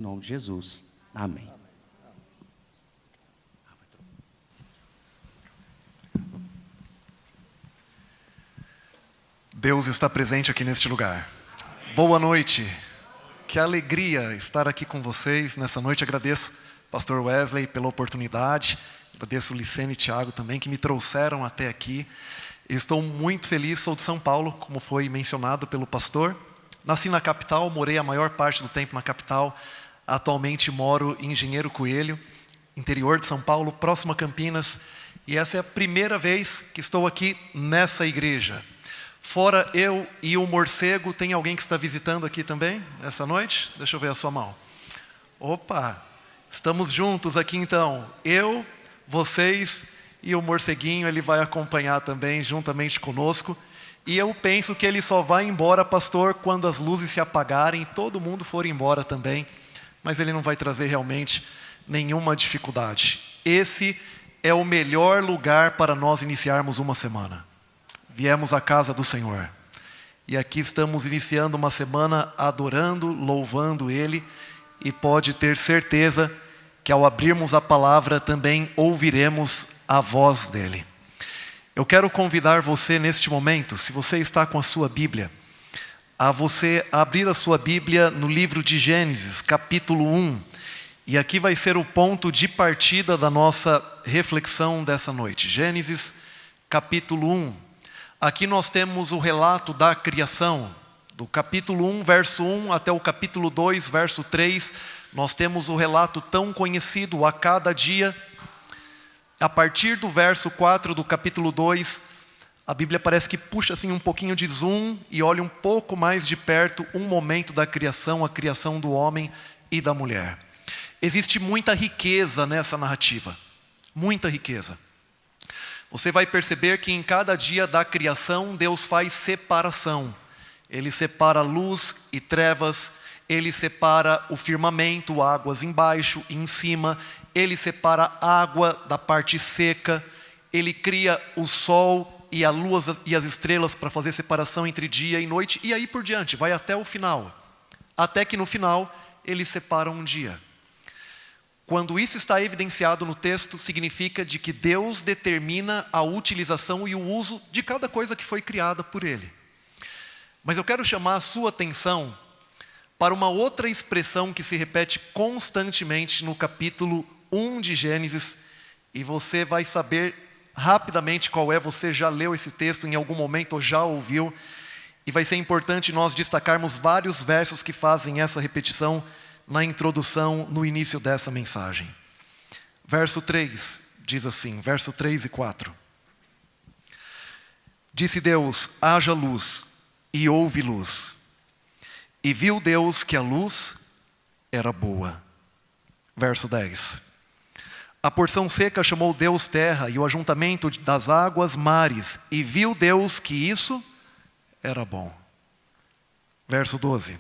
Em nome de Jesus. Amém. Deus está presente aqui neste lugar. Boa noite. Que alegria estar aqui com vocês nessa noite. Agradeço pastor Wesley pela oportunidade. Agradeço Licene e Thiago também que me trouxeram até aqui. Estou muito feliz, sou de São Paulo, como foi mencionado pelo pastor. Nasci na capital, morei a maior parte do tempo na capital. Atualmente moro em Engenheiro Coelho, interior de São Paulo, próximo a Campinas. E essa é a primeira vez que estou aqui nessa igreja. Fora eu e o morcego, tem alguém que está visitando aqui também, essa noite? Deixa eu ver a sua mão. Opa, estamos juntos aqui então. Eu, vocês e o morceguinho, ele vai acompanhar também, juntamente conosco. E eu penso que ele só vai embora, pastor, quando as luzes se apagarem e todo mundo for embora também. Mas ele não vai trazer realmente nenhuma dificuldade. Esse é o melhor lugar para nós iniciarmos uma semana. Viemos à casa do Senhor. E aqui estamos iniciando uma semana adorando, louvando Ele. E pode ter certeza que ao abrirmos a palavra também ouviremos a voz dEle. Eu quero convidar você neste momento, se você está com a sua Bíblia, a você abrir a sua Bíblia no livro de Gênesis, capítulo 1. E aqui vai ser o ponto de partida da nossa reflexão dessa noite. Gênesis, capítulo 1. Aqui nós temos o relato da criação. Do capítulo 1, verso 1 até o capítulo 2, verso 3. Nós temos o relato tão conhecido a cada dia. A partir do verso 4 do capítulo 2, a Bíblia parece que puxa assim um pouquinho de zoom e olha um pouco mais de perto um momento da criação, a criação do homem e da mulher. Existe muita riqueza nessa narrativa, muita riqueza. Você vai perceber que em cada dia da criação, Deus faz separação. Ele separa luz e trevas, Ele separa o firmamento, águas embaixo e em cima, Ele separa a água da parte seca, Ele cria o sol e a lua e as estrelas para fazer separação entre dia e noite, e aí por diante, vai até o final. Até que no final, Ele separa um dia. Quando isso está evidenciado no texto, significa de que Deus determina a utilização e o uso de cada coisa que foi criada por Ele. Mas eu quero chamar a sua atenção para uma outra expressão que se repete constantemente no capítulo 1 de Gênesis, e você vai saber rapidamente qual é, você já leu esse texto em algum momento ou já ouviu, e vai ser importante nós destacarmos vários versos que fazem essa repetição na introdução, no início dessa mensagem. Verso 3 diz assim, verso 3 e 4. Disse Deus, haja luz, e houve luz. E viu Deus que a luz era boa. Verso 10. A porção seca chamou Deus terra, e o ajuntamento das águas mares, e viu Deus que isso era bom. Verso 12.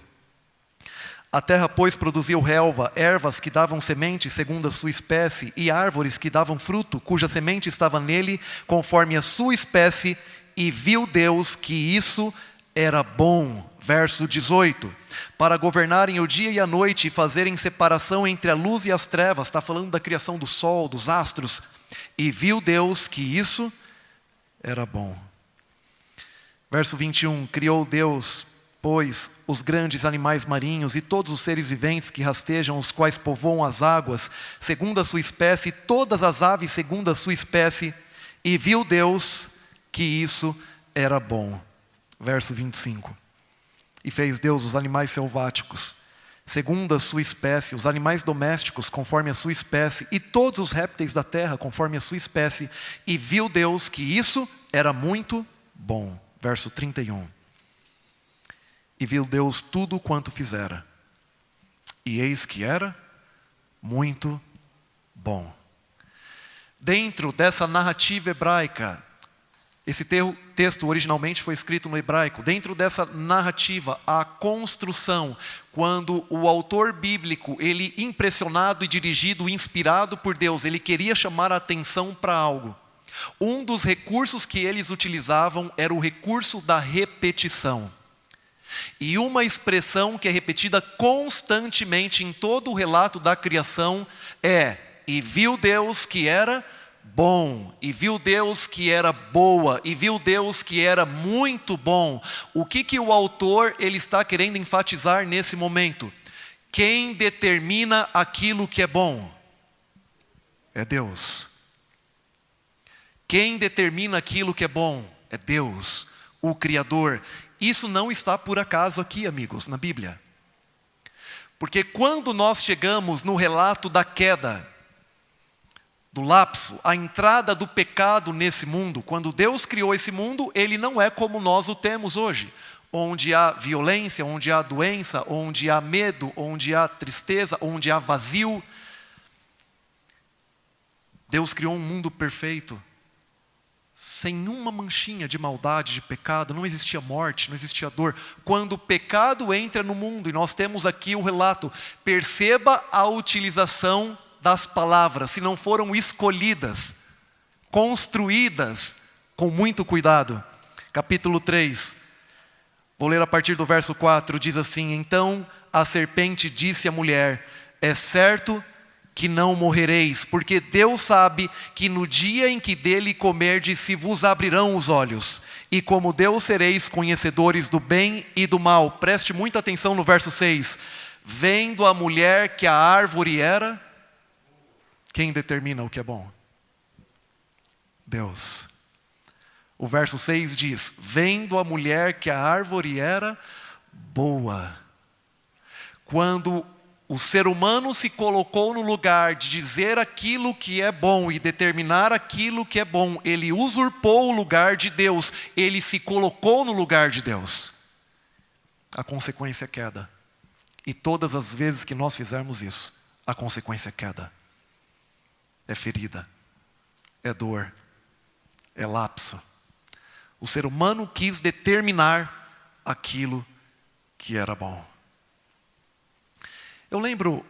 A terra, pois, produziu relva, ervas que davam semente segundo a sua espécie, e árvores que davam fruto, cuja semente estava nele, conforme a sua espécie, e viu Deus que isso era bom. Verso 18. Para governarem o dia e a noite, e fazerem separação entre a luz e as trevas, está falando da criação do sol, dos astros, e viu Deus que isso era bom. Verso 21. Criou Deus, pois, os grandes animais marinhos e todos os seres viventes que rastejam, os quais povoam as águas, segundo a sua espécie, todas as aves segundo a sua espécie, e viu Deus que isso era bom. Verso 25. E fez Deus os animais selváticos, segundo a sua espécie, os animais domésticos, conforme a sua espécie, e todos os répteis da terra, conforme a sua espécie, e viu Deus que isso era muito bom. Verso 31. E viu Deus tudo quanto fizera, e eis que era muito bom. Dentro dessa narrativa hebraica, esse texto originalmente foi escrito no hebraico. Dentro dessa narrativa, a construção, quando o autor bíblico, ele impressionado e dirigido, inspirado por Deus, ele queria chamar a atenção para algo. Um dos recursos que eles utilizavam era o recurso da repetição. E uma expressão que é repetida constantemente em todo o relato da criação é: e viu Deus que era bom, e viu Deus que era boa, e viu Deus que era muito bom. O que o autor ele está querendo enfatizar nesse momento? Quem determina aquilo que é bom é Deus. Quem determina aquilo que é bom é Deus, o Criador. Isso não está por acaso aqui, amigos, na Bíblia. Porque quando nós chegamos no relato da queda, do lapso, a entrada do pecado nesse mundo, quando Deus criou esse mundo, ele não é como nós o temos hoje, onde há violência, onde há doença, onde há medo, onde há tristeza, onde há vazio. Deus criou um mundo perfeito, sem uma manchinha de maldade, de pecado, não existia morte, não existia dor. Quando o pecado entra no mundo, e nós temos aqui o relato, perceba a utilização das palavras, se não foram escolhidas, construídas com muito cuidado. Capítulo 3, vou ler a partir do verso 4, diz assim: então a serpente disse à mulher: é certo que não morrereis, porque Deus sabe que no dia em que dele comerdes se vos abrirão os olhos, e como Deus sereis conhecedores do bem e do mal. Preste muita atenção no verso 6. Vendo a mulher que a árvore era, quem determina o que é bom? Deus. O verso 6 diz: vendo a mulher que a árvore era boa. Quando o ser humano se colocou no lugar de dizer aquilo que é bom e determinar aquilo que é bom, ele usurpou o lugar de Deus, ele se colocou no lugar de Deus. A consequência é queda. E todas as vezes que nós fizermos isso, a consequência é queda. É ferida, é dor, é lapso. O ser humano quis determinar aquilo que era bom. Eu lembro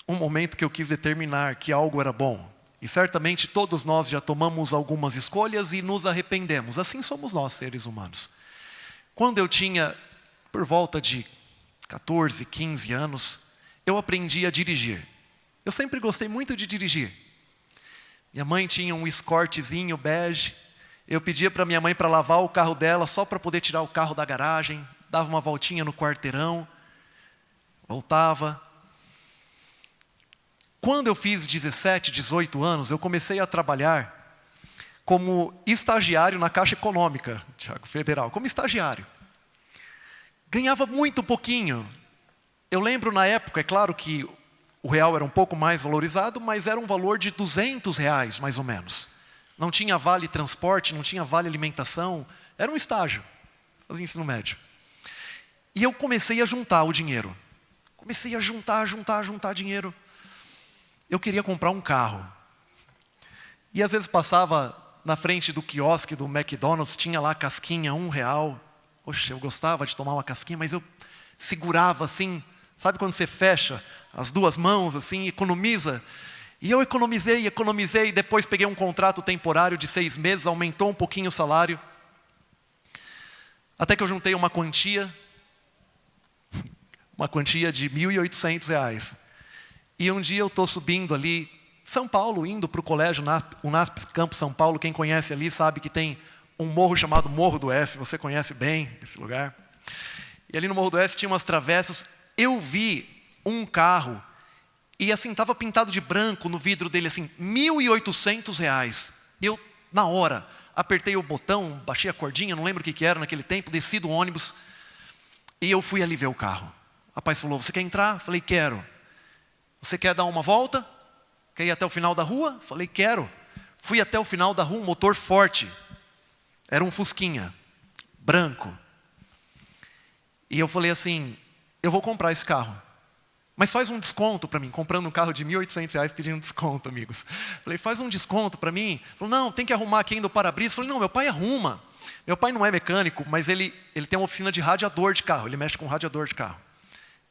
um momento que eu quis determinar que algo era bom. E certamente todos nós já tomamos algumas escolhas e nos arrependemos. Assim somos nós, seres humanos. Quando eu tinha por volta de 14, 15 anos, eu aprendi a dirigir. Eu sempre gostei muito de dirigir. Minha mãe tinha um Escortezinho bege. Eu pedia para minha mãe para lavar o carro dela só para poder tirar o carro da garagem. Dava uma voltinha no quarteirão. Voltava. Quando eu fiz 17, 18 anos, eu comecei a trabalhar como estagiário na Caixa Econômica, Tiago, Federal, como estagiário. Ganhava muito pouquinho. Eu lembro na época, é claro que o real era um pouco mais valorizado, mas era um valor de R$200, mais ou menos. Não tinha vale transporte, não tinha vale alimentação. Era um estágio, fazia ensino médio. E eu comecei a juntar o dinheiro. Comecei a juntar dinheiro. Eu queria comprar um carro. E às vezes passava na frente do quiosque do McDonald's, tinha lá casquinha, R$1. Poxa, eu gostava de tomar uma casquinha, mas eu segurava assim. Sabe quando você fecha as duas mãos assim, economiza? E eu economizei, depois peguei um contrato temporário de 6 meses, aumentou um pouquinho o salário. Até que eu juntei uma quantia de R$1.800. E um dia eu estou subindo ali, São Paulo, indo para o colégio, UNASP Campo São Paulo. Quem conhece ali sabe que tem um morro chamado Morro do Oeste, você conhece bem esse lugar. E ali no Morro do Oeste tinha umas travessas. Eu vi um carro, e assim, estava pintado de branco no vidro dele, assim, R$1.800. Eu, na hora, apertei o botão, baixei a cordinha, não lembro o que era naquele tempo, desci do ônibus, e eu fui ali ver o carro. O rapaz falou: você quer entrar? Falei: quero. Você quer dar uma volta? Quer ir até o final da rua? Falei: quero. Fui até o final da rua, um motor forte. Era um Fusquinha, branco. E eu falei assim: eu vou comprar esse carro. Mas faz um desconto para mim. Comprando um carro de R$1.800, pedindo desconto, amigos. Falei: faz um desconto para mim. Falou: não, tem que arrumar aqui ainda o para-brisa. Falei: não, meu pai arruma. Meu pai não é mecânico, mas ele tem uma oficina de radiador de carro. Ele mexe com radiador de carro.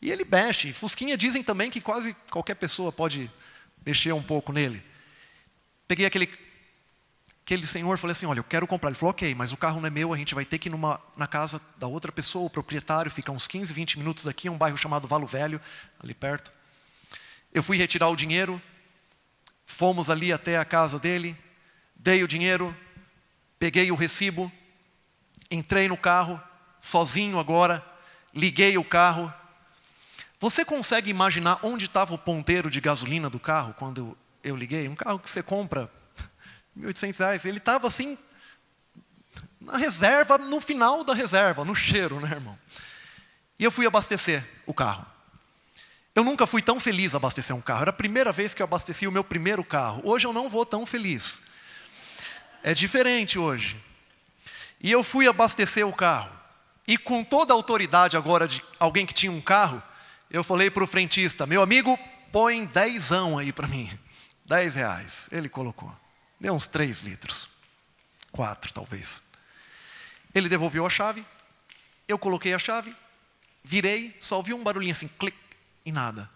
E ele mexe. Fusquinha dizem também que quase qualquer pessoa pode mexer um pouco nele. Peguei Aquele senhor falou assim, olha, eu quero comprar. Ele falou, ok, mas o carro não é meu, a gente vai ter que ir na casa da outra pessoa, o proprietário, fica uns 15, 20 minutos daqui, é um bairro chamado Valo Velho, ali perto. Eu fui retirar o dinheiro, fomos ali até a casa dele, dei o dinheiro, peguei o recibo, entrei no carro, sozinho agora, liguei o carro. Você consegue imaginar onde estava o ponteiro de gasolina do carro quando eu liguei? Um carro que você compra R$1.800, ele estava assim, na reserva, no final da reserva, no cheiro, né, irmão? E eu fui abastecer o carro. Eu nunca fui tão feliz abastecer um carro. Era a primeira vez que eu abasteci o meu primeiro carro. Hoje eu não vou tão feliz. É diferente hoje. E eu fui abastecer o carro. E com toda a autoridade agora de alguém que tinha um carro, eu falei para o frentista, meu amigo, põe 10 aí para mim. R$10. Ele colocou. Deu uns 3 litros. 4 talvez. Ele devolveu a chave. Eu coloquei a chave. Virei, só ouvi um barulhinho assim, clique. E nada.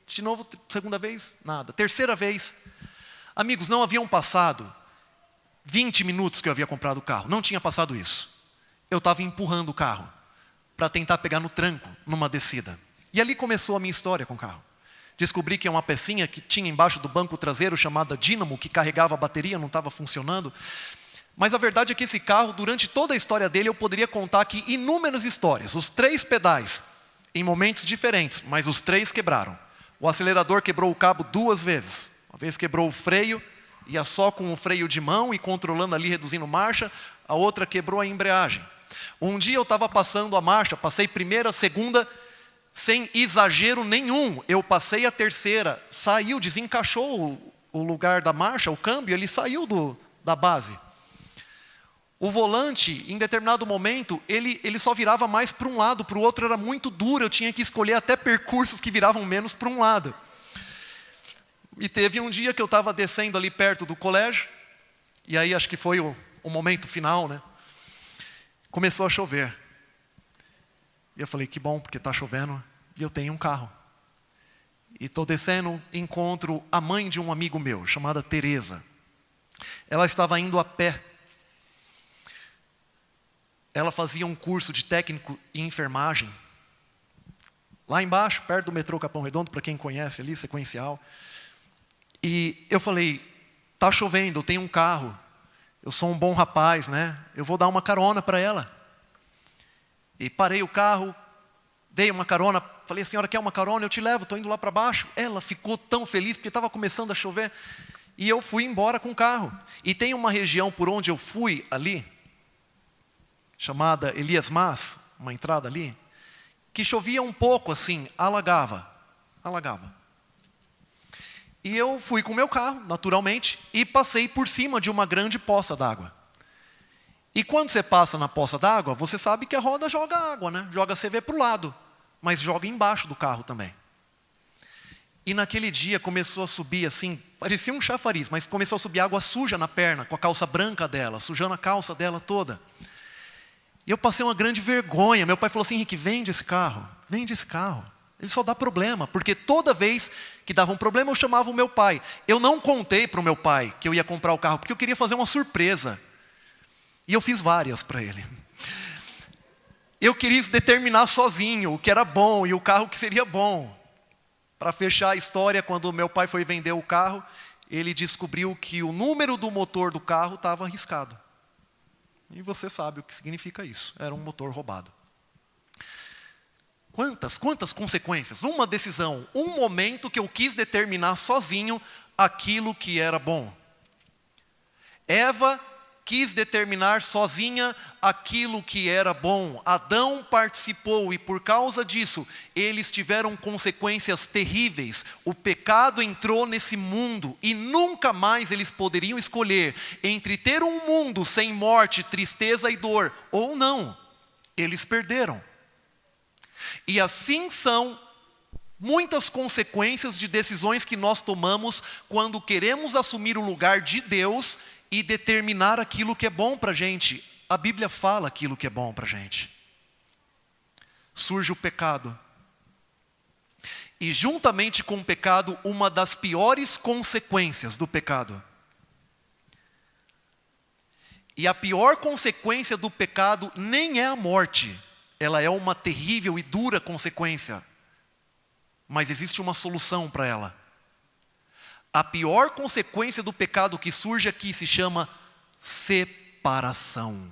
De novo, segunda vez, nada. Terceira vez, amigos, não haviam passado 20 minutos que eu havia comprado o carro. Não tinha passado isso. Eu estava empurrando o carro para tentar pegar no tranco, numa descida. E ali começou a minha história com o carro. Descobri que é uma pecinha que tinha embaixo do banco traseiro chamada dínamo, que carregava a bateria, não estava funcionando. Mas a verdade é que esse carro, durante toda a história dele, eu poderia contar aqui inúmeras histórias. Os 3 pedais, em momentos diferentes, mas os 3 quebraram. O acelerador quebrou o cabo 2 vezes. Uma vez quebrou o freio, ia só com o freio de mão e controlando ali, reduzindo marcha. A outra quebrou a embreagem. Um dia eu estava passando a marcha, passei primeira, segunda, sem exagero nenhum. Eu passei a terceira, saiu, desencaixou o lugar da marcha, o câmbio, ele saiu da base. O volante, em determinado momento, ele só virava mais para um lado, para o outro era muito duro, eu tinha que escolher até percursos que viravam menos para um lado. E teve um dia que eu estava descendo ali perto do colégio, e aí acho que foi o momento final, né? Começou a chover. E eu falei, que bom, porque está chovendo, e eu tenho um carro. E estou descendo, encontro a mãe de um amigo meu, chamada Tereza. Ela estava indo a pé. Ela fazia um curso de técnico em enfermagem. Lá embaixo, perto do metrô Capão Redondo, para quem conhece ali, sequencial. E eu falei, está chovendo, eu tenho um carro. Eu sou um bom rapaz, né? Eu vou dar uma carona para ela. E parei o carro, dei uma carona. Falei, a senhora quer uma carona? Eu te levo, estou indo lá para baixo. Ela ficou tão feliz, porque estava começando a chover. E eu fui embora com o carro. E tem uma região por onde eu fui ali, chamada Elias Mas, uma entrada ali, que chovia um pouco assim, alagava. E eu fui com o meu carro, naturalmente, e passei por cima de uma grande poça d'água. E quando você passa na poça d'água, você sabe que a roda joga água, né? Joga CV para o lado, mas joga embaixo do carro também. E naquele dia começou a subir assim, parecia um chafariz, mas começou a subir água suja na perna, com a calça branca dela, sujando a calça dela toda. E eu passei uma grande vergonha. Meu pai falou assim, Henrique, vende esse carro. Ele só dá problema, porque toda vez que dava um problema eu chamava o meu pai. Eu não contei para o meu pai que eu ia comprar o carro, porque eu queria fazer uma surpresa. E eu fiz várias para ele. Eu queria determinar sozinho o que era bom e o carro que seria bom. Para fechar a história, quando meu pai foi vender o carro, ele descobriu que o número do motor do carro estava arriscado. E você sabe o que significa isso. Era um motor roubado. Quantas consequências? Uma decisão, um momento que eu quis determinar sozinho aquilo que era bom. Eva quis determinar sozinha aquilo que era bom. Adão participou e por causa disso, eles tiveram consequências terríveis. O pecado entrou nesse mundo e nunca mais eles poderiam escolher entre ter um mundo sem morte, tristeza e dor ou não. Eles perderam. E assim são muitas consequências de decisões que nós tomamos quando queremos assumir o lugar de Deus e determinar aquilo que é bom para a gente. A Bíblia fala aquilo que é bom para a gente. Surge o pecado. E juntamente com o pecado, uma das piores consequências do pecado E a pior consequência do pecado nem é a morte. Ela é uma terrível e dura consequência. Mas existe uma solução para ela. A pior consequência do pecado que surge aqui se chama separação.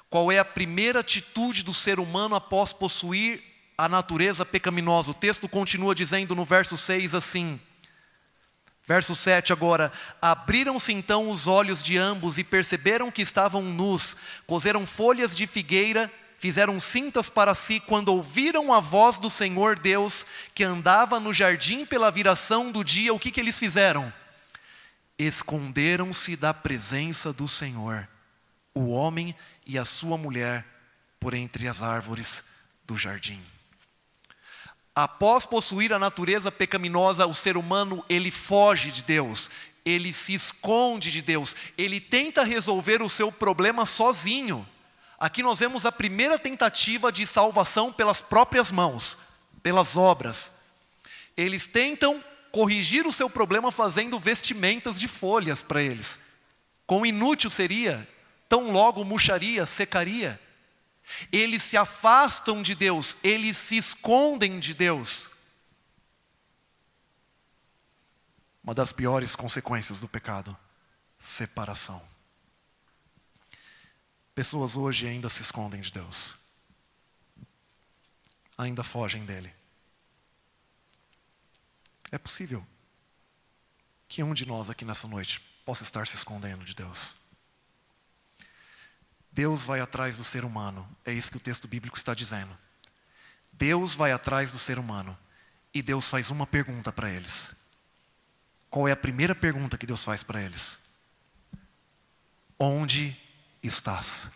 Qual é a primeira atitude do ser humano após possuir a natureza pecaminosa? O texto continua dizendo no verso 6 assim. Verso 7 agora. Abriram-se então os olhos de ambos e perceberam que estavam nus. Coseram folhas de figueira, fizeram cintas para si. Quando ouviram a voz do Senhor Deus, que andava no jardim pela viração do dia, o que eles fizeram? Esconderam-se da presença do Senhor, o homem e a sua mulher, por entre as árvores do jardim. Após possuir a natureza pecaminosa, o ser humano, ele foge de Deus, ele se esconde de Deus, ele tenta resolver o seu problema sozinho. Aqui nós vemos a primeira tentativa de salvação pelas próprias mãos, pelas obras. Eles tentam corrigir o seu problema fazendo vestimentas de folhas para eles. Quão inútil seria, tão logo murcharia, secaria. Eles se afastam de Deus, eles se escondem de Deus. Uma das piores consequências do pecado, separação. Pessoas hoje ainda se escondem de Deus. Ainda fogem dele. É possível que um de nós aqui nessa noite possa estar se escondendo de Deus. Deus vai atrás do ser humano. É isso que o texto bíblico está dizendo. Deus vai atrás do ser humano. E Deus faz uma pergunta para eles. Qual é a primeira pergunta que Deus faz para eles? Onde estás?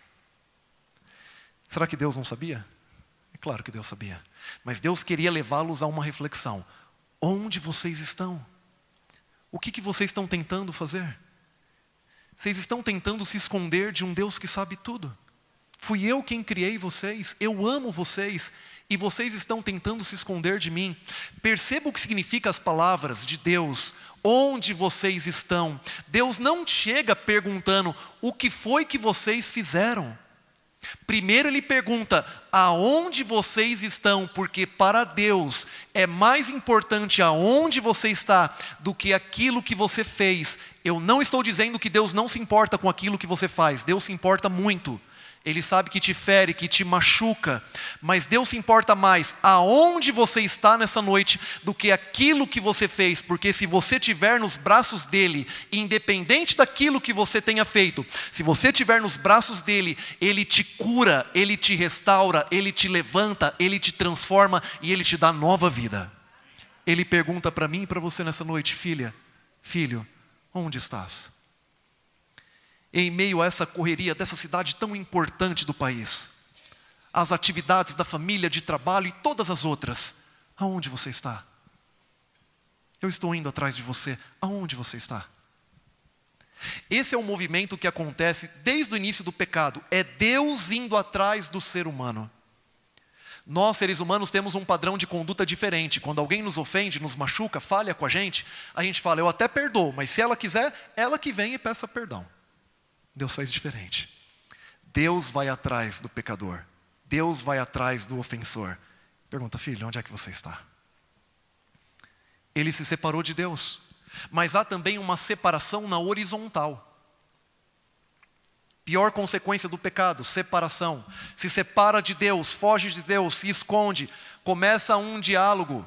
Será que Deus não sabia? É claro que Deus sabia. Mas Deus queria levá-los a uma reflexão. Onde vocês estão? O que vocês estão tentando fazer? Vocês estão tentando se esconder de um Deus que sabe tudo. Fui eu quem criei vocês, eu amo vocês, e vocês estão tentando se esconder de mim. Perceba o que significa as palavras de Deus. Onde vocês estão? Deus não chega perguntando o que foi que vocês fizeram. Primeiro ele pergunta, aonde vocês estão? Porque para Deus é mais importante aonde você está do que aquilo que você fez. Eu não estou dizendo que Deus não se importa com aquilo que você faz. Deus se importa muito. Ele sabe que te fere, que te machuca. Mas Deus se importa mais aonde você está nessa noite do que aquilo que você fez. Porque se você estiver nos braços dele, independente daquilo que você tenha feito, se você estiver nos braços dele, ele te cura, ele te restaura, ele te levanta, ele te transforma e ele te dá nova vida. Ele pergunta para mim e para você nessa noite, filha, filho, onde estás? Em meio a essa correria dessa cidade tão importante do país, as atividades da família, de trabalho e todas as outras, aonde você está? Eu estou indo atrás de você, aonde você está? Esse é um movimento que acontece desde o início do pecado, é Deus indo atrás do ser humano. Nós, seres humanos, temos um padrão de conduta diferente. Quando alguém nos ofende, nos machuca, falha com a gente fala, eu até perdoo, mas se ela quiser, ela que vem e peça perdão. Deus faz diferente. Deus vai atrás do pecador. Deus vai atrás do ofensor. Pergunta, filho, onde é que você está? Ele se separou de Deus. Mas há também uma separação na horizontal. Pior consequência do pecado, separação. Se separa de Deus, foge de Deus, se esconde. Começa um diálogo.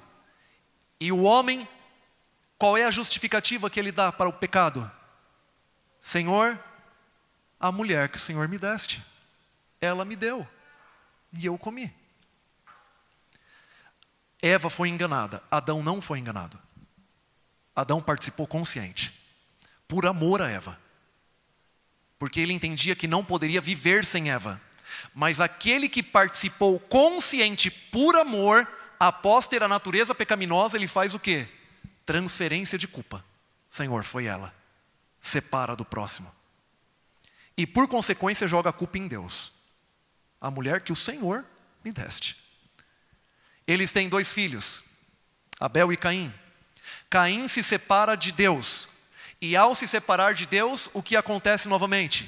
E o homem, qual é a justificativa que ele dá para o pecado? Senhor, a mulher que o Senhor me deste, ela me deu, e eu comi. Eva foi enganada, Adão não foi enganado. Adão participou consciente, por amor a Eva, porque ele entendia que não poderia viver sem Eva. Mas aquele que participou consciente por amor, após ter a natureza pecaminosa, ele faz o quê? Transferência de culpa. Senhor, foi ela, separa do próximo. E por consequência joga a culpa em Deus. A mulher que o Senhor me deste. Eles têm 2 filhos, Abel e Caim. Caim se separa de Deus. E ao se separar de Deus, o que acontece novamente?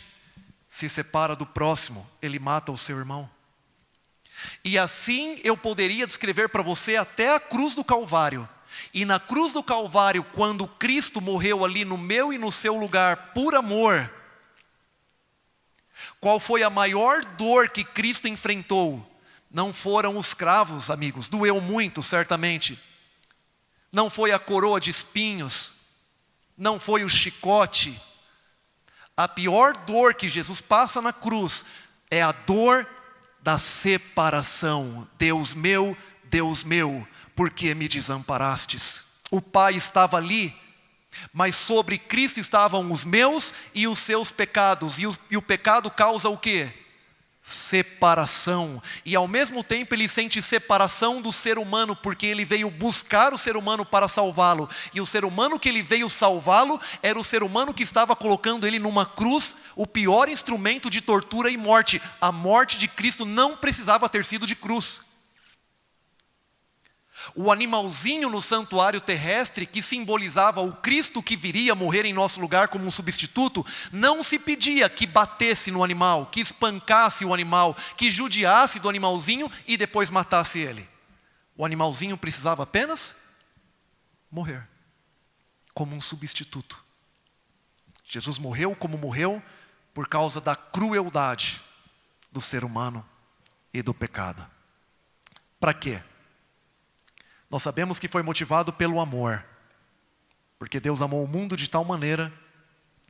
se separa do próximo, ele mata o seu irmão. E assim eu poderia descrever para você até a cruz do Calvário. E na cruz do Calvário, quando Cristo morreu ali no meu e no seu lugar por amor, qual foi a maior dor que Cristo enfrentou? Não foram os cravos, amigos, doeu muito, certamente. Não foi a coroa de espinhos, não foi o chicote. A pior dor que Jesus passa na cruz é a dor da separação. Deus meu, por que me desamparastes? O Pai estava ali, mas sobre Cristo estavam os meus e os seus pecados. E o pecado causa o quê? Separação. E ao mesmo tempo ele sente separação do ser humano, porque ele veio buscar o ser humano para salvá-lo. E o ser humano que ele veio salvá-lo era o ser humano que estava colocando ele numa cruz, o pior instrumento de tortura e morte. A morte de Cristo não precisava ter sido de cruz. O animalzinho no santuário terrestre, que simbolizava o Cristo que viria morrer em nosso lugar como um substituto, não se pedia que batesse no animal, que espancasse o animal, que judiasse do animalzinho e depois matasse ele. O animalzinho precisava apenas morrer, como um substituto. Jesus morreu como morreu por causa da crueldade do ser humano e do pecado. Para quê? Nós sabemos que foi motivado pelo amor, porque Deus amou o mundo de tal maneira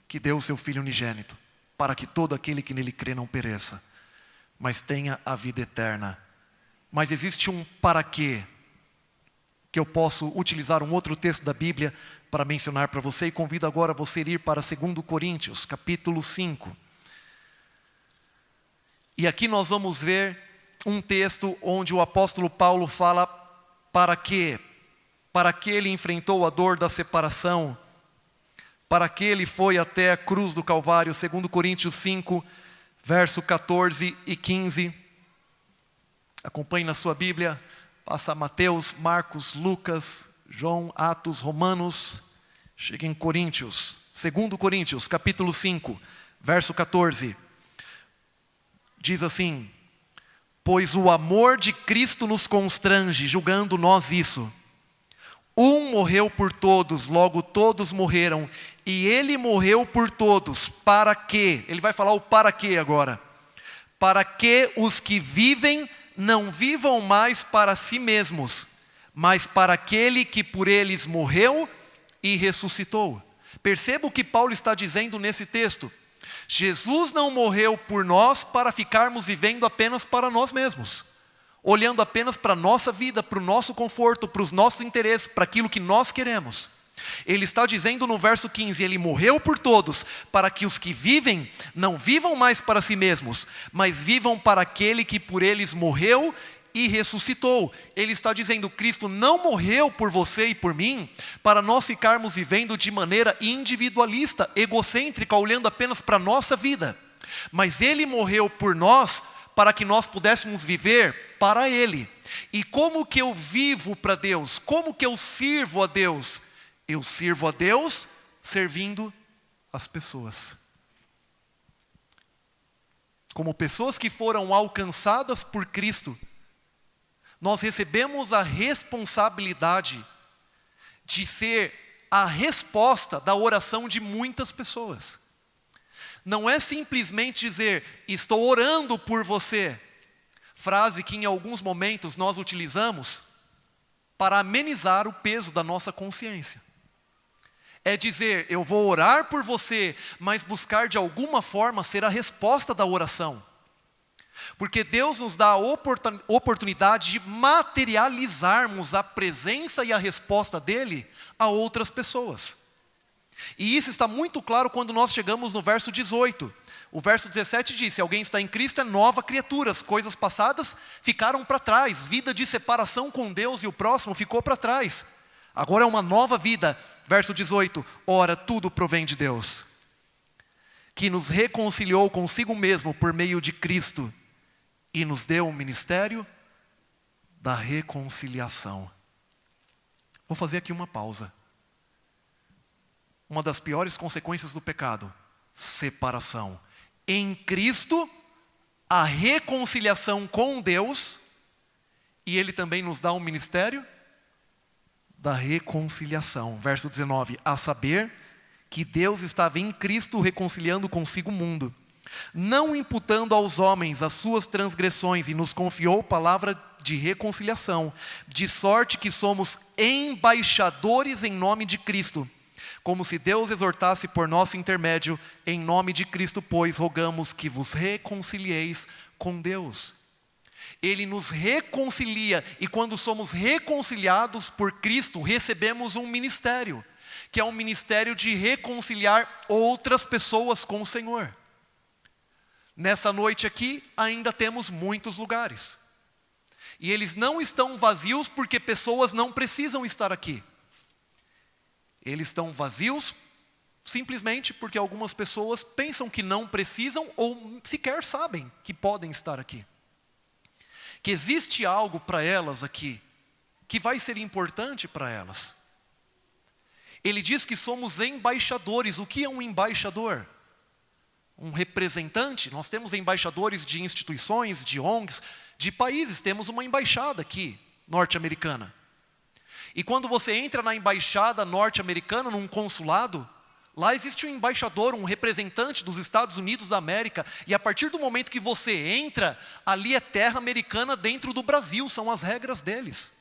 que deu o seu Filho unigênito, para que todo aquele que nele crê não pereça, mas tenha a vida eterna. Mas existe um para quê, que eu posso utilizar um outro texto da Bíblia para mencionar para você, e convido agora você a ir para 2 Coríntios, capítulo 5. E aqui nós vamos ver um texto onde o apóstolo Paulo fala para quê? Para que ele enfrentou a dor da separação? Para que ele foi até a cruz do Calvário? 2 Coríntios 5, verso 14 e 15. Acompanhe na sua Bíblia. Passa Mateus, Marcos, Lucas, João, Atos, Romanos. Chega em Coríntios. 2 Coríntios, capítulo 5, verso 14. Diz assim: pois o amor de Cristo nos constrange, julgando nós isso. Um morreu por todos, logo todos morreram. E ele morreu por todos. Para quê? Ele vai falar o para quê agora. Para que os que vivem não vivam mais para si mesmos, mas para aquele que por eles morreu e ressuscitou. Perceba o que Paulo está dizendo nesse texto. Jesus não morreu por nós para ficarmos vivendo apenas para nós mesmos, olhando apenas para a nossa vida, para o nosso conforto, para os nossos interesses, para aquilo que nós queremos. Ele está dizendo no verso 15, ele morreu por todos, para que os que vivem não vivam mais para si mesmos, mas vivam para aquele que por eles morreu e ressuscitou. Ele está dizendo, Cristo não morreu por você e por mim, para nós ficarmos vivendo de maneira individualista, egocêntrica, olhando apenas para a nossa vida. Mas Ele morreu por nós, para que nós pudéssemos viver para Ele. E como que eu vivo para Deus? Como que eu sirvo a Deus? Eu sirvo a Deus servindo as pessoas. Como pessoas que foram alcançadas por Cristo, nós recebemos a responsabilidade de ser a resposta da oração de muitas pessoas. Não é simplesmente dizer, estou orando por você, frase que em alguns momentos nós utilizamos para amenizar o peso da nossa consciência. É dizer, eu vou orar por você, mas buscar de alguma forma ser a resposta da oração. Porque Deus nos dá a oportunidade de materializarmos a presença e a resposta dEle a outras pessoas. E isso está muito claro quando nós chegamos no verso 18. O verso 17 diz, se alguém está em Cristo é nova criatura, as coisas passadas ficaram para trás, vida de separação com Deus e o próximo ficou para trás. Agora é uma nova vida. Verso 18, ora tudo provém de Deus, que nos reconciliou consigo mesmo por meio de Cristo, e nos deu o ministério da reconciliação. Vou fazer aqui uma pausa. Uma das piores consequências do pecado, separação. em Cristo a reconciliação com Deus, e Ele também nos dá um ministério da reconciliação. Verso 19, a saber que Deus estava em Cristo reconciliando consigo o mundo, não imputando aos homens as suas transgressões, e nos confiou palavra de reconciliação, de sorte que somos embaixadores em nome de Cristo, como se Deus exortasse por nosso intermédio. Em nome de Cristo, pois, rogamos que vos reconcilieis com Deus. Ele nos reconcilia, e quando somos reconciliados por Cristo, recebemos um ministério, que é um ministério de reconciliar outras pessoas com o Senhor. Nessa noite aqui, ainda temos muitos lugares. E eles não estão vazios porque pessoas não precisam estar aqui. Eles estão vazios simplesmente porque algumas pessoas pensam que não precisam ou sequer sabem que podem estar aqui. Que existe algo para elas aqui que vai ser importante para elas. Ele diz que somos embaixadores. O que é um embaixador? Um representante. Nós temos embaixadores de instituições, de ONGs, de países. Temos uma embaixada aqui, norte-americana. E quando você entra na embaixada norte-americana, num consulado, lá existe um embaixador, um representante dos Estados Unidos da América. E a partir do momento que você entra, ali é terra americana dentro do Brasil, são as regras deles.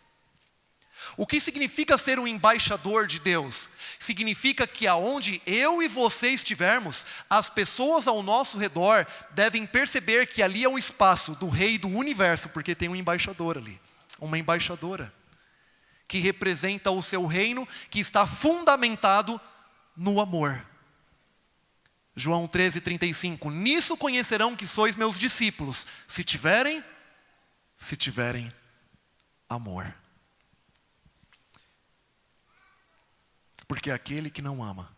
O que significa ser um embaixador de Deus? Significa que aonde eu e você estivermos, as pessoas ao nosso redor devem perceber que ali é um espaço do rei do universo, porque tem um embaixador ali, uma embaixadora, que representa o seu reino, que está fundamentado no amor. João 13:35, nisso conhecerão que sois meus discípulos, se tiverem amor. Porque aquele que não ama,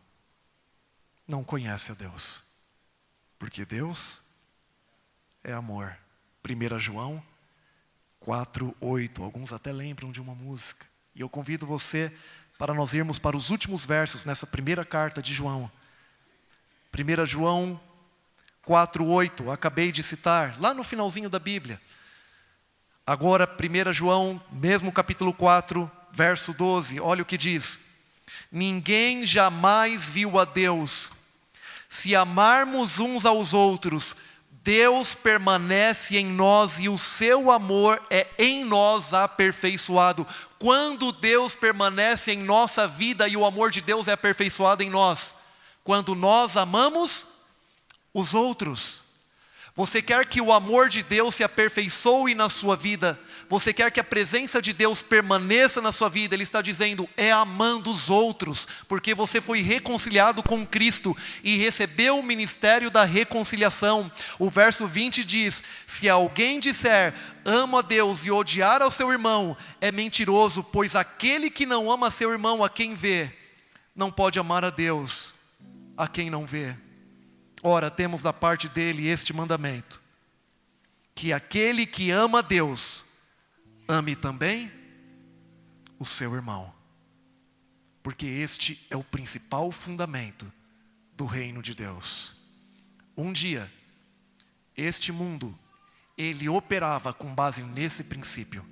não conhece a Deus. Porque Deus é amor. 1 João 4:8. Alguns até lembram de uma música. E eu convido você para nós irmos para os últimos versos nessa primeira carta de João. 1 João 4:8, acabei de citar, lá no finalzinho da Bíblia. Agora 1 João, mesmo capítulo 4, verso 12, olha o que diz. Ninguém jamais viu a Deus. Se amarmos uns aos outros, Deus permanece em nós e o seu amor é em nós aperfeiçoado. Quando Deus permanece em nossa vida e o amor de Deus é aperfeiçoado em nós? Quando nós amamos os outros. Você quer que o amor de Deus se aperfeiçoe na sua vida? Você quer que a presença de Deus permaneça na sua vida? Ele está dizendo, é amando os outros, porque você foi reconciliado com Cristo e recebeu o ministério da reconciliação. O verso 20 diz, se alguém disser, amo a Deus e odiar ao seu irmão, é mentiroso, pois aquele que não ama seu irmão a quem vê, não pode amar a Deus a quem não vê. Ora, temos da parte dele este mandamento, que aquele que ama a Deus, ame também o seu irmão. Porque este é o principal fundamento do reino de Deus. Um dia, este mundo, ele operava com base nesse princípio.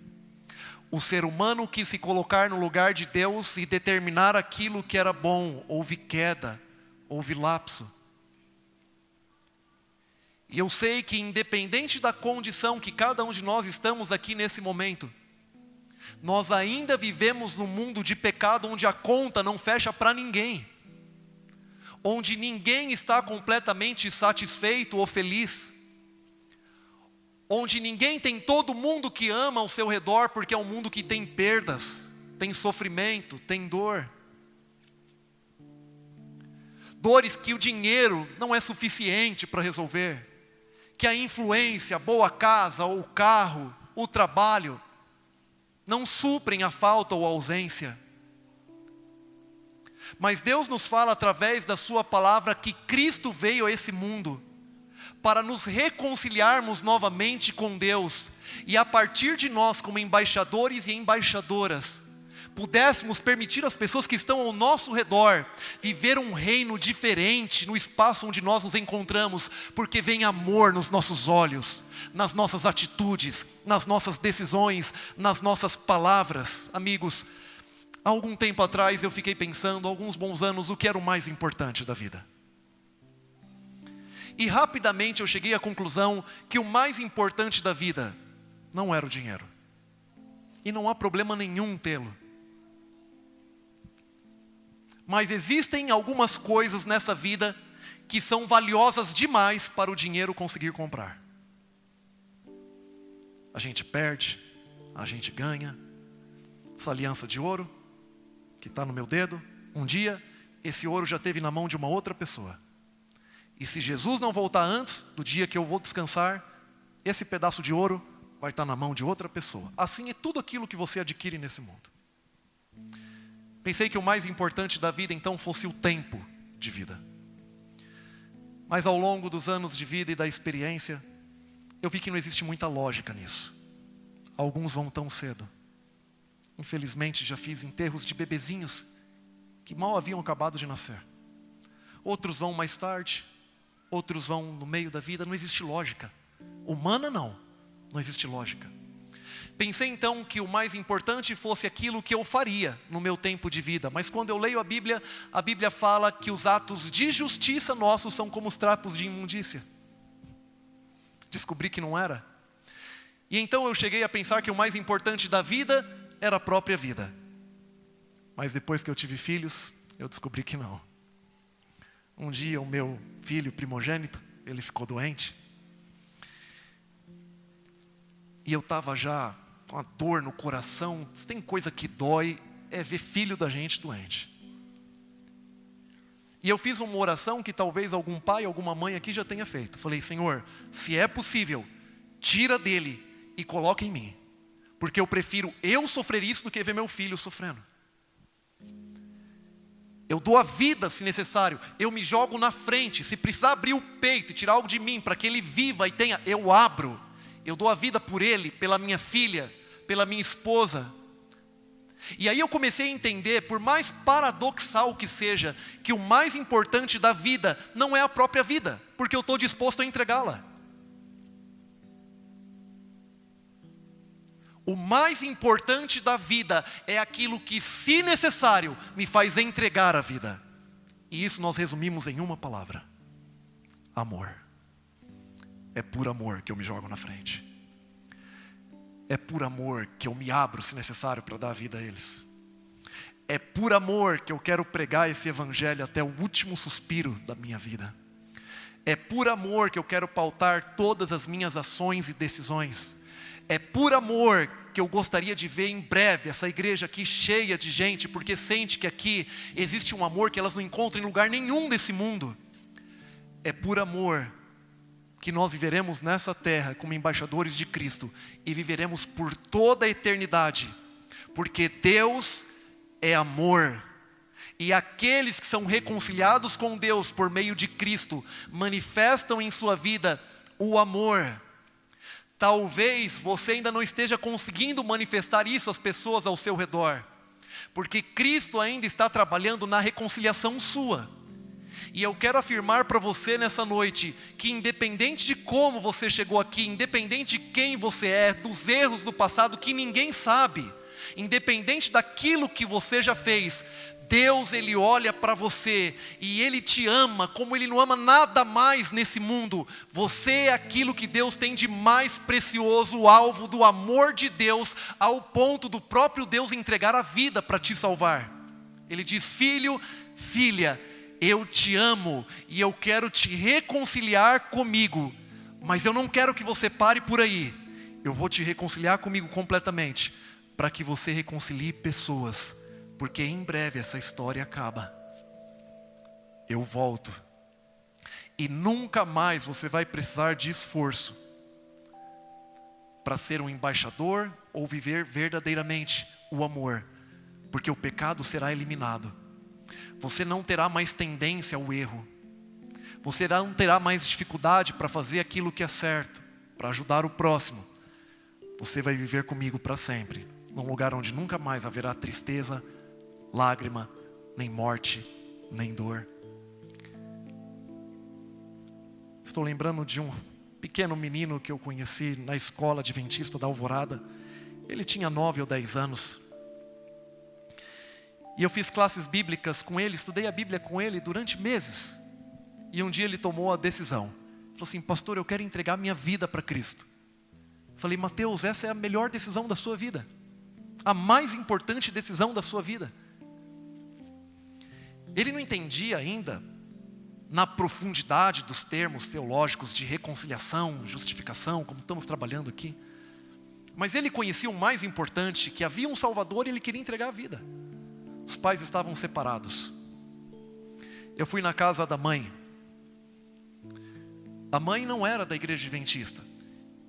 O ser humano quis se colocar no lugar de Deus e determinar aquilo que era bom. Houve queda, houve lapso. E eu sei que independente da condição que cada um de nós estamos aqui nesse momento, nós ainda vivemos num mundo de pecado onde a conta não fecha para ninguém. Onde ninguém está completamente satisfeito ou feliz. Onde ninguém tem todo mundo que ama ao seu redor, porque é um mundo que tem perdas, tem sofrimento, tem dor. Dores que o dinheiro não é suficiente para resolver. Que a influência, a boa casa, o carro, o trabalho, não suprem a falta ou a ausência. Mas Deus nos fala através da sua palavra que Cristo veio a esse mundo para nos reconciliarmos novamente com Deus. E a partir de nós como embaixadores e embaixadoras, pudéssemos permitir às pessoas que estão ao nosso redor viver um reino diferente no espaço onde nós nos encontramos, porque vem amor nos nossos olhos, nas nossas atitudes, nas nossas decisões, nas nossas palavras. Amigos, há algum tempo atrás eu fiquei pensando, há alguns bons anos, o que era o mais importante da vida. E rapidamente eu cheguei à conclusão que o mais importante da vida não era o dinheiro. E não há problema nenhum tê-lo. Mas existem algumas coisas nessa vida que são valiosas demais para o dinheiro conseguir comprar. A gente perde, a gente ganha. Essa aliança de ouro, que está no meu dedo, um dia, esse ouro já esteve na mão de uma outra pessoa. E se Jesus não voltar antes do dia que eu vou descansar, esse pedaço de ouro vai estar na mão de outra pessoa. Assim é tudo aquilo que você adquire nesse mundo. Pensei que o mais importante da vida então fosse o tempo de vida. Mas ao longo dos anos de vida e da experiência, eu vi que não existe muita lógica nisso. Alguns vão tão cedo. Infelizmente já fiz enterros de bebezinhos que mal haviam acabado de nascer. Outros vão mais tarde, outros vão no meio da vida. Não existe lógica. Humana não existe lógica. Pensei então que o mais importante fosse aquilo que eu faria no meu tempo de vida. Mas quando eu leio a Bíblia fala que os atos de justiça nossos são como os trapos de imundícia. Descobri que não era. E então eu cheguei a pensar que o mais importante da vida era a própria vida. Mas depois que eu tive filhos, eu descobri que não. Um dia o meu filho primogênito, ele ficou doente. E eu estava já com a dor no coração. Se tem coisa que dói, é ver filho da gente doente. E eu fiz uma oração que talvez algum pai, alguma mãe aqui já tenha feito. Falei, Senhor, se é possível, tira dele e coloca em mim. Porque eu prefiro eu sofrer isso do que ver meu filho sofrendo. Eu dou a vida se necessário. Eu me jogo na frente. Se precisar abrir o peito e tirar algo de mim para que ele viva e tenha, eu abro. Eu dou a vida por ele, pela minha filha, pela minha esposa. E aí eu comecei a entender, por mais paradoxal que seja, que o mais importante da vida não é a própria vida, porque eu estou disposto a entregá-la. O mais importante da vida é aquilo que, se necessário, me faz entregar a vida. E isso nós resumimos em uma palavra: amor. É por amor que eu me jogo na frente. É por amor que eu me abro, se necessário, para dar a vida a eles. É por amor que eu quero pregar esse evangelho até o último suspiro da minha vida. É por amor que eu quero pautar todas as minhas ações e decisões. É por amor que eu gostaria de ver em breve essa igreja aqui cheia de gente, porque sente que aqui existe um amor que elas não encontram em lugar nenhum desse mundo. É por amor que nós viveremos nessa terra como embaixadores de Cristo e viveremos por toda a eternidade, porque Deus é amor. E aqueles que são reconciliados com Deus por meio de Cristo manifestam em sua vida o amor. Talvez você ainda não esteja conseguindo manifestar isso às pessoas ao seu redor, porque Cristo ainda está trabalhando na reconciliação sua. E eu quero afirmar para você nessa noite, que independente de como você chegou aqui, independente de quem você é, dos erros do passado que ninguém sabe, independente daquilo que você já fez, Deus, Ele olha para você e Ele te ama como Ele não ama nada mais nesse mundo. Você é aquilo que Deus tem de mais precioso, o alvo do amor de Deus, ao ponto do próprio Deus entregar a vida para te salvar. Ele diz: filho, filha, eu te amo e eu quero te reconciliar comigo, mas eu não quero que você pare por aí. Eu vou te reconciliar comigo completamente, para que você reconcilie pessoas, porque em breve essa história acaba. Eu volto e nunca mais você vai precisar de esforço para ser um embaixador ou viver verdadeiramente o amor, porque o pecado será eliminado. Você não terá mais tendência ao erro. Você não terá mais dificuldade para fazer aquilo que é certo, para ajudar o próximo. Você vai viver comigo para sempre. num lugar onde nunca mais haverá tristeza, lágrima, nem morte, nem dor. Estou lembrando de um pequeno menino que eu conheci na escola adventista da Alvorada. Ele tinha 9 ou 10 anos. E eu fiz classes bíblicas com ele, estudei a Bíblia com ele durante meses. E um dia ele tomou a decisão. Falou assim: pastor, eu quero entregar minha vida para Cristo. Falei: Mateus, essa é a melhor decisão da sua vida. A mais importante decisão da sua vida. Ele não entendia ainda, na profundidade dos termos teológicos de reconciliação, justificação, como estamos trabalhando aqui. Mas ele conhecia o mais importante, que havia um Salvador e ele queria entregar a vida. Os pais estavam separados. Eu fui na casa da mãe. A mãe não era da igreja adventista.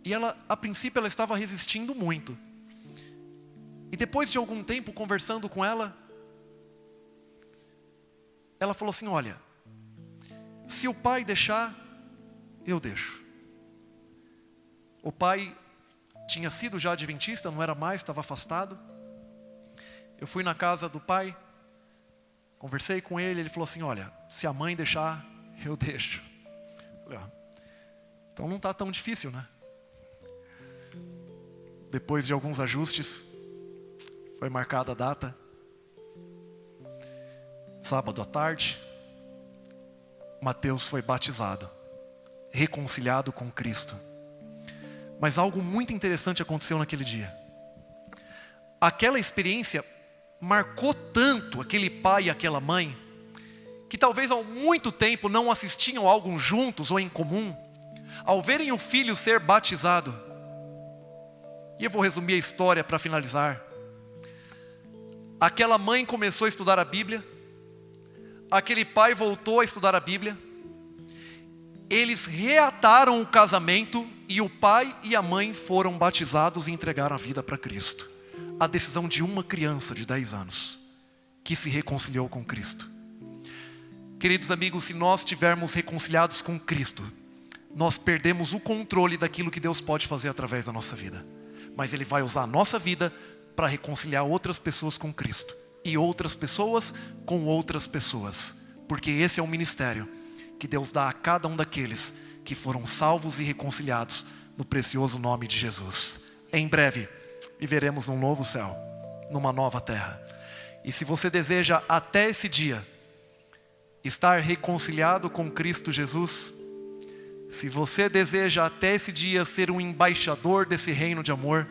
E ela, a princípio, ela estava resistindo muito. E depois de algum tempo conversando com ela, ela falou assim: olha, se o pai deixar, eu deixo. O pai tinha sido já adventista, não era mais, estava afastado. Eu fui na casa do pai, conversei com ele, ele falou assim: olha, se a mãe deixar, eu deixo. Falei: então não está tão difícil, né? Depois de alguns ajustes, foi marcada a data, sábado à tarde, Mateus foi batizado, reconciliado com Cristo. Mas algo muito interessante aconteceu naquele dia. Aquela experiência marcou tanto aquele pai e aquela mãe, que talvez há muito tempo não assistiam algo juntos ou em comum, ao verem o filho ser batizado. E eu vou resumir a história para finalizar. Aquela mãe começou a estudar a Bíblia, aquele pai voltou a estudar a Bíblia, eles reataram o casamento e o pai e a mãe foram batizados e entregaram a vida para Cristo. A decisão de uma criança de 10 anos, que se reconciliou com Cristo. Queridos amigos, se nós estivermos reconciliados com Cristo, nós perdemos o controle daquilo que Deus pode fazer através da nossa vida. Mas Ele vai usar a nossa vida para reconciliar outras pessoas com Cristo. E outras pessoas com outras pessoas. Porque esse é o ministério que Deus dá a cada um daqueles que foram salvos e reconciliados no precioso nome de Jesus. Em breve, viveremos num novo céu, numa nova terra. E se você deseja até esse dia estar reconciliado com Cristo Jesus, se você deseja até esse dia ser um embaixador desse reino de amor,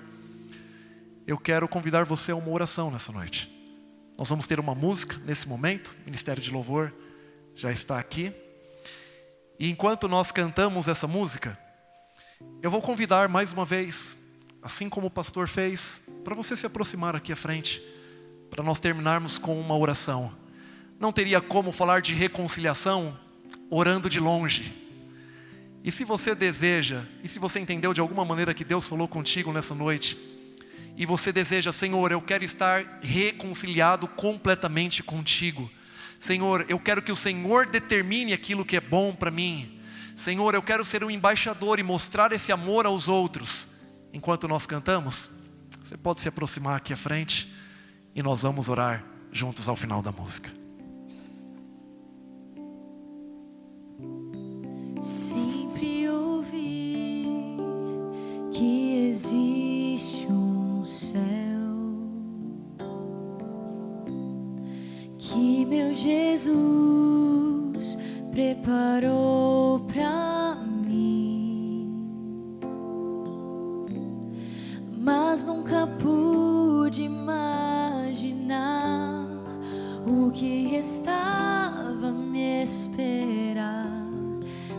eu quero convidar você a uma oração nessa noite. Nós vamos ter uma música nesse momento, o Ministério de Louvor já está aqui. E enquanto nós cantamos essa música, eu vou convidar mais uma vez, assim como o pastor fez, para você se aproximar aqui à frente, para nós terminarmos com uma oração. Não teria como falar de reconciliação orando de longe. E se você deseja, e se você entendeu de alguma maneira que Deus falou contigo nessa noite, e você deseja: Senhor, eu quero estar reconciliado completamente contigo. Senhor, eu quero que o Senhor determine aquilo que é bom para mim. Senhor, eu quero ser um embaixador e mostrar esse amor aos outros. Enquanto nós cantamos, você pode se aproximar aqui à frente e nós vamos orar juntos ao final da música. Sempre ouvi que existe um céu, que meu Jesus preparou pra mim, mas nunca pude imaginar o que estava a me esperar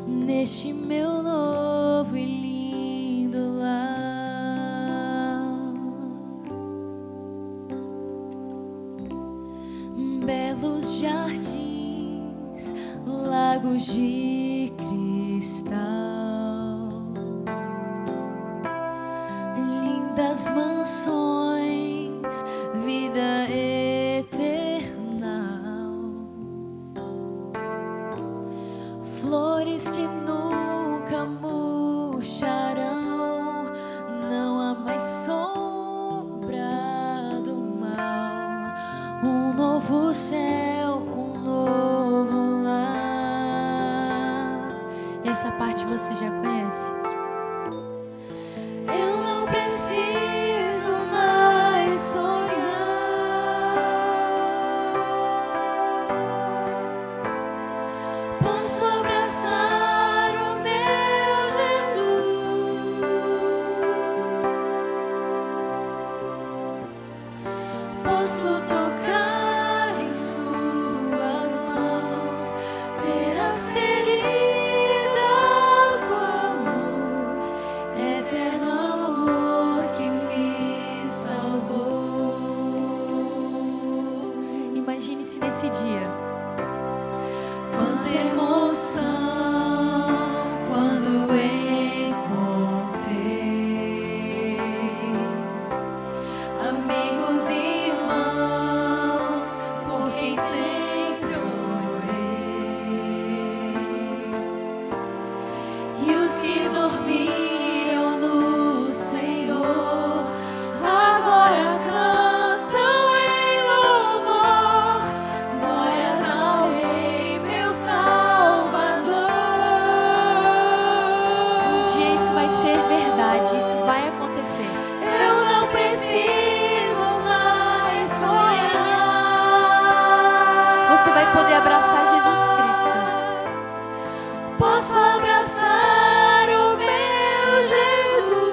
neste meu novo e lindo lar. Belos jardins, lagos de cristal, lindas mansões, vida eternal, flores que nunca murcharão, não há mais sombra Essa parte você já conhece. Eu não preciso mais sonhar. Posso abraçar o meu Jesus. Posso tocar em suas mãos, ver as feridas do amor, eterno amor que me salvou. Imagine-se nesse dia. Quanta emoção quando encontrei amigos e irmãos por quem sempre orei, e os que dormiam no Senhor agora cantam em louvor. Glórias ao Rei, meu Salvador. Um dia isso vai ser verdade, isso vai acontecer. Eu não preciso mais sonhar. Você vai poder abraçar Jesus Cristo. Posso abraçar o meu Jesus.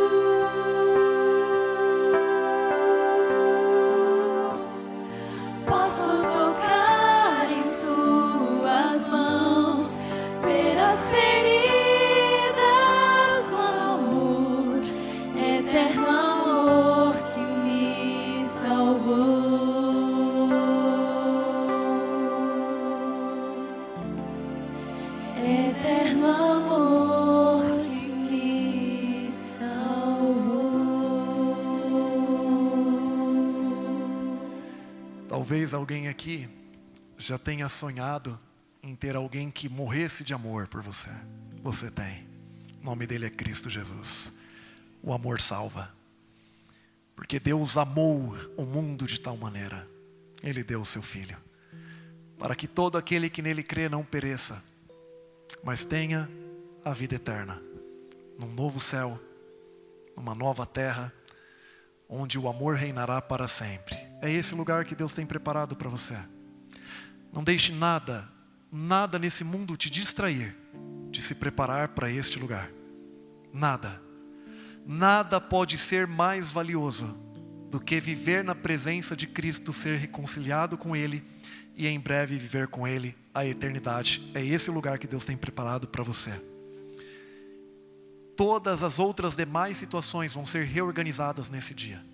Posso tocar em suas mãos, ver as feridas do amor, eterno amor que me salvou. Eterno amor que me salvou. Talvez alguém aqui já tenha sonhado em ter alguém que morresse de amor por você. Você tem. O nome dele é Cristo Jesus. O amor salva. Porque Deus amou o mundo de tal maneira. Ele deu o seu Filho, para que todo aquele que nele crê não pereça, mas tenha a vida eterna, num novo céu, numa nova terra, onde o amor reinará para sempre. É esse lugar que Deus tem preparado para você. Não deixe nada nesse mundo te distrair de se preparar para este lugar. Nada pode ser mais valioso do que viver na presença de Cristo, ser reconciliado com Ele e em breve viver com Ele a eternidade. É esse o lugar que Deus tem preparado para você. Todas as outras demais situações vão ser reorganizadas nesse dia.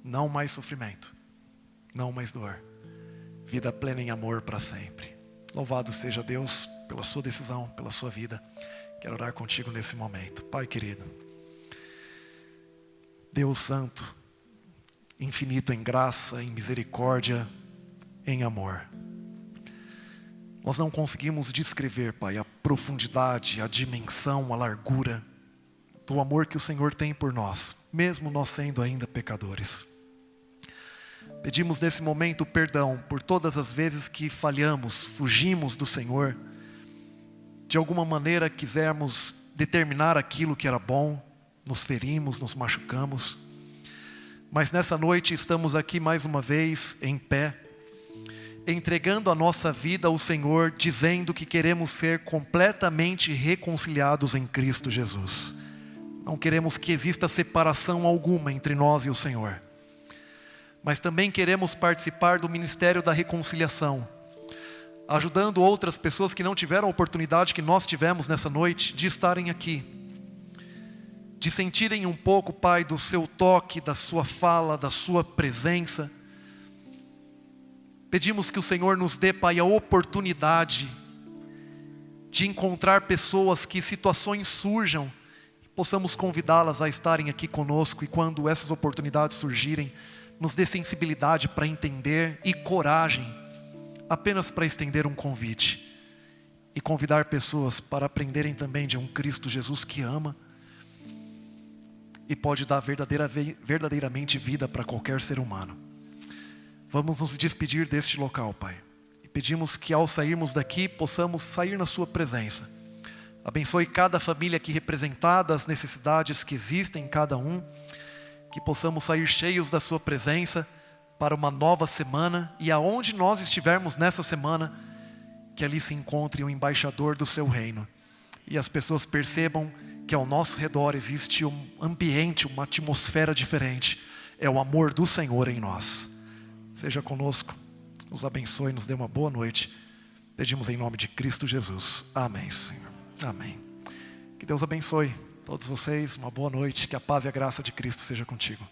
Não mais sofrimento, não mais dor, vida plena em amor para sempre. Louvado seja Deus pela sua decisão, pela sua vida. Quero orar contigo nesse momento. Pai querido, Deus santo, infinito em graça, em misericórdia, em amor. Nós não conseguimos descrever, Pai, a profundidade, a dimensão, a largura do amor que o Senhor tem por nós, mesmo nós sendo ainda pecadores. Pedimos nesse momento perdão por todas as vezes que falhamos, fugimos do Senhor, de alguma maneira quisermos determinar aquilo que era bom, nos ferimos, nos machucamos. Mas nessa noite estamos aqui mais uma vez em pé, entregando a nossa vida ao Senhor, dizendo que queremos ser completamente reconciliados em Cristo Jesus. Não queremos que exista separação alguma entre nós e o Senhor, mas também queremos participar do ministério da reconciliação, ajudando outras pessoas que não tiveram a oportunidade que nós tivemos nessa noite de estarem aqui, de sentirem um pouco, Pai, do seu toque, da sua fala, da sua presença. Pedimos que o Senhor nos dê, Pai, a oportunidade de encontrar pessoas que situações surjam, possamos convidá-las a estarem aqui conosco, e quando essas oportunidades surgirem, nos dê sensibilidade para entender e coragem, apenas para estender um convite e convidar pessoas para aprenderem também de um Cristo Jesus que ama e pode dar verdadeiramente vida para qualquer ser humano. Vamos nos despedir deste local, Pai, e pedimos que ao sairmos daqui, possamos sair na sua presença, Abençoe cada família aqui representada, as necessidades que existem em cada um. Que possamos sair cheios da sua presença para uma nova semana. E aonde nós estivermos nessa semana, que ali se encontre um embaixador do seu reino. E as pessoas percebam que ao nosso redor existe um ambiente, uma atmosfera diferente. É o amor do Senhor em nós. Seja conosco, nos abençoe, nos dê uma boa noite. Pedimos em nome de Cristo Jesus. Amém, Senhor. Amém. Que Deus abençoe todos vocês, uma boa noite, que a paz e a graça de Cristo seja contigo.